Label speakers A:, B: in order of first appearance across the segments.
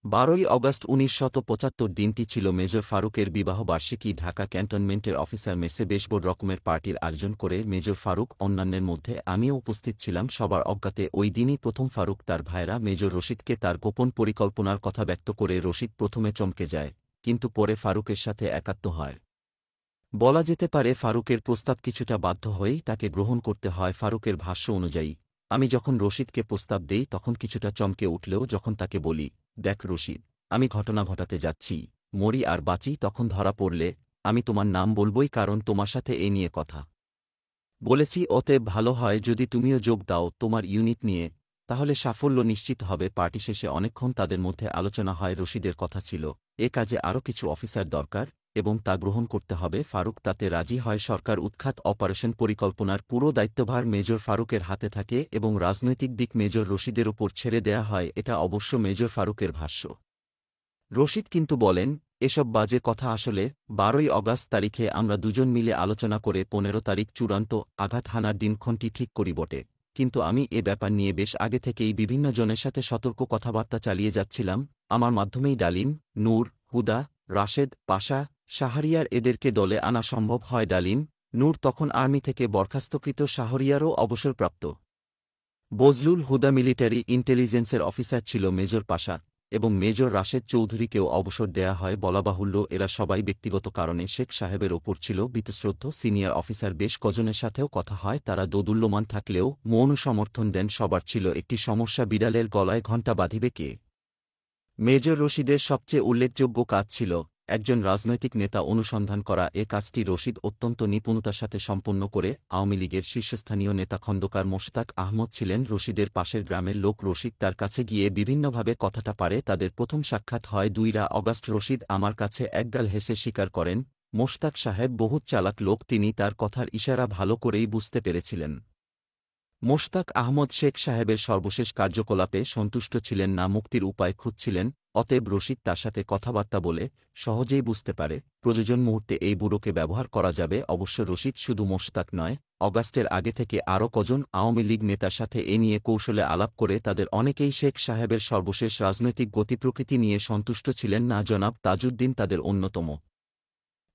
A: 12ই August 1975 দিনটি ছিল major ফারুকের বিবাহবার্ষিকী। ঢাকা ক্যান্টনমেন্টের অফিসার মেসে বেশ বড় রকমের পার্টির আয়োজন করে মেজর ফারুক, অন্যান্যের মধ্যে আমিও উপস্থিত ছিলাম। সবার অজ্ঞাতে ওই দিনই প্রথম ফারুক তার ভাইরা মেজর রশিদকে তার গোপন পরিকল্পনার কথা ব্যক্ত করে। রশিদ প্রথমে চমকে যায়, কিন্তু পরে ফারুকের সাথে একাত্ম হয়। বলা যেতে পারে ফারুকের প্রস্তাব কিছুটা বাধ্য হয়েই তাকে গ্রহণ করতে হয়। ফারুকের ভাষ্য অনুযায়ী, আমি যখন রশিদকে প্রস্তাব দেই তখন কিছুটা চমকে উঠলেও যখন তাকে বলি, দেখ রশিদ, আমি ঘটনা ঘটাতে যাচ্ছি, মরি আর বাঁচি, তখন ধরা পড়লে আমি তোমার নাম বলবই, কারণ তোমার সাথে এ নিয়ে কথা বলেছি। অতএব ভালো হয় যদি তুমিও যোগ দাও তোমার ইউনিট নিয়ে, তাহলে সাফল্য নিশ্চিত হবে। পার্টি শেষে অনেকক্ষণ তাদের মধ্যে আলোচনা হয়। রশিদের কথা ছিল, এ কাজে আরও কিছু অফিসার দরকার এবং তা গ্রহণ করতে হবে। ফারুক তাতে রাজি হয়। সরকার উৎখাত অপারেশন পরিকল্পনার পুরো দায়িত্বভার মেজর ফারুকের হাতে থাকে এবং রাজনৈতিক দিক মেজর রশিদের ওপর ছেড়ে দেয়া হয়। এটা অবশ্য মেজর ফারুকের ভাষ্য। রশিদ কিন্তু বলেন, এসব বাজে কথা। আসলে 12ই অগাস্ট তারিখে আমরা দুজন মিলে আলোচনা করে 15 তারিখ চূড়ান্ত আঘাত হানার দিনক্ষণটি ঠিক করি বটে, কিন্তু আমি এ ব্যাপার নিয়ে বেশ আগে থেকেই বিভিন্ন জনের সাথে সতর্ক কথাবার্তা চালিয়ে যাচ্ছিলাম। আমার মাধ্যমেই ডালিম, নূর, হুদা, রাশেদ, পাশা, শাহরিয়ার এদেরকে দলে আনা সম্ভব হয়। ডালিম, নূর তখন আর্মি থেকে বরখাস্তকৃত, শাহরিয়ারও অবসরপ্রাপ্ত। বজলুল হুদা মিলিটারি ইন্টেলিজেন্সের অফিসার ছিল। মেজর পাশা এবং মেজর রাশেদ চৌধুরীকেও অবসর দেয়া হয়। বলাবাহুল্য, এরা সবাই ব্যক্তিগত কারণে শেখ সাহেবের ওপর ছিল বীতশ্রদ্ধ। সিনিয়র অফিসার বেশ কজনের সাথেও কথা হয়, তারা দোদুল্যমান থাকলেও মৌন সমর্থন দেন। সবার ছিল একটি সমস্যা, বিড়ালের গলায় ঘণ্টা বাঁধিবে কে। মেজর রশিদের সবচেয়ে উল্লেখযোগ্য কাজ ছিল একজন রাজনৈতিক নেতা অনুসন্ধান করা। এ কাজটি রশিদ অত্যন্ত নিপুণতার সাথে সম্পন্ন করে। আওয়ামী লীগের শীর্ষস্থানীয় নেতা খন্দকার মোশতাক আহমদ ছিলেন রশিদের পাশের গ্রামের লোক। রশিদ তার কাছে গিয়ে বিভিন্নভাবে কথাটা পারে। তাদের প্রথম সাক্ষাৎ হয় 2 অগাস্ট। রশিদ আমার কাছে একগাল হেসে স্বীকার করেন, মোশতাক সাহেব বহুত চালাক লোক, তিনি তার কথার ইশারা ভালো করেই বুঝতে পেরেছিলেন। মোশতাক আহমদ শেখ সাহেবের সর্বশেষ কার্যকলাপে সন্তুষ্ট ছিলেন না, মুক্তির উপায় খুঁজছিলেন। অতএব রশিদ তার সাথে কথাবার্তা বলে সহজেই বুঝতে পারে প্রয়োজন মুহূর্তে এই বুড়োকে ব্যবহার করা যাবে। অবশ্য রশিদ শুধু মোশতাক নয়, অগাস্টের আগে থেকে আরও কজন আওয়ামী লীগ নেতার সাথে এ নিয়ে কৌশলে আলাপ করে। তাদের অনেকেই শেখ সাহেবের সর্বশেষ রাজনৈতিক গতিপ্রকৃতি নিয়ে সন্তুষ্ট ছিলেন না। জনাব তাজউদ্দিন তাদের অন্যতম।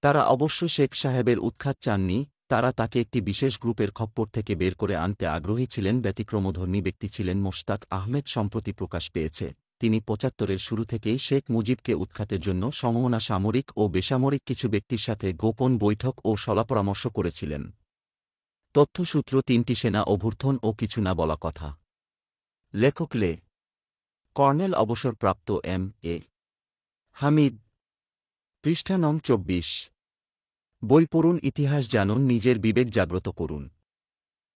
A: তারা অবশ্য শেখ সাহেবের উৎখাত চাননি, তারা তাকে একটি বিশেষ গ্রুপের খপ্পর থেকে বের করে আনতে আগ্রহী ছিলেন। ব্যতিক্রমধর্মী ব্যক্তি ছিলেন মোশতাক আহমেদ। সম্প্রতি প্রকাশ পেয়েছে, তিনি 75-এর শুরু থেকেই শেখ মুজিবকে উৎখাতের জন্য সমমনা সামরিক ও বেসামরিক কিছু ব্যক্তির সাথে গোপন বৈঠক ও সলাপরামর্শ করেছিলেন। তথ্যসূত্র 3টি সেনা অভ্যুত্থান ও কিছু না বলা কথা। লেখক লে কর্নেল অবসরপ্রাপ্ত এম.এ. হামিদ। পৃষ্ঠা নং 24। বই পড়ুন, ইতিহাস জানুন, নিজের বিবেক জাগ্রত করুন।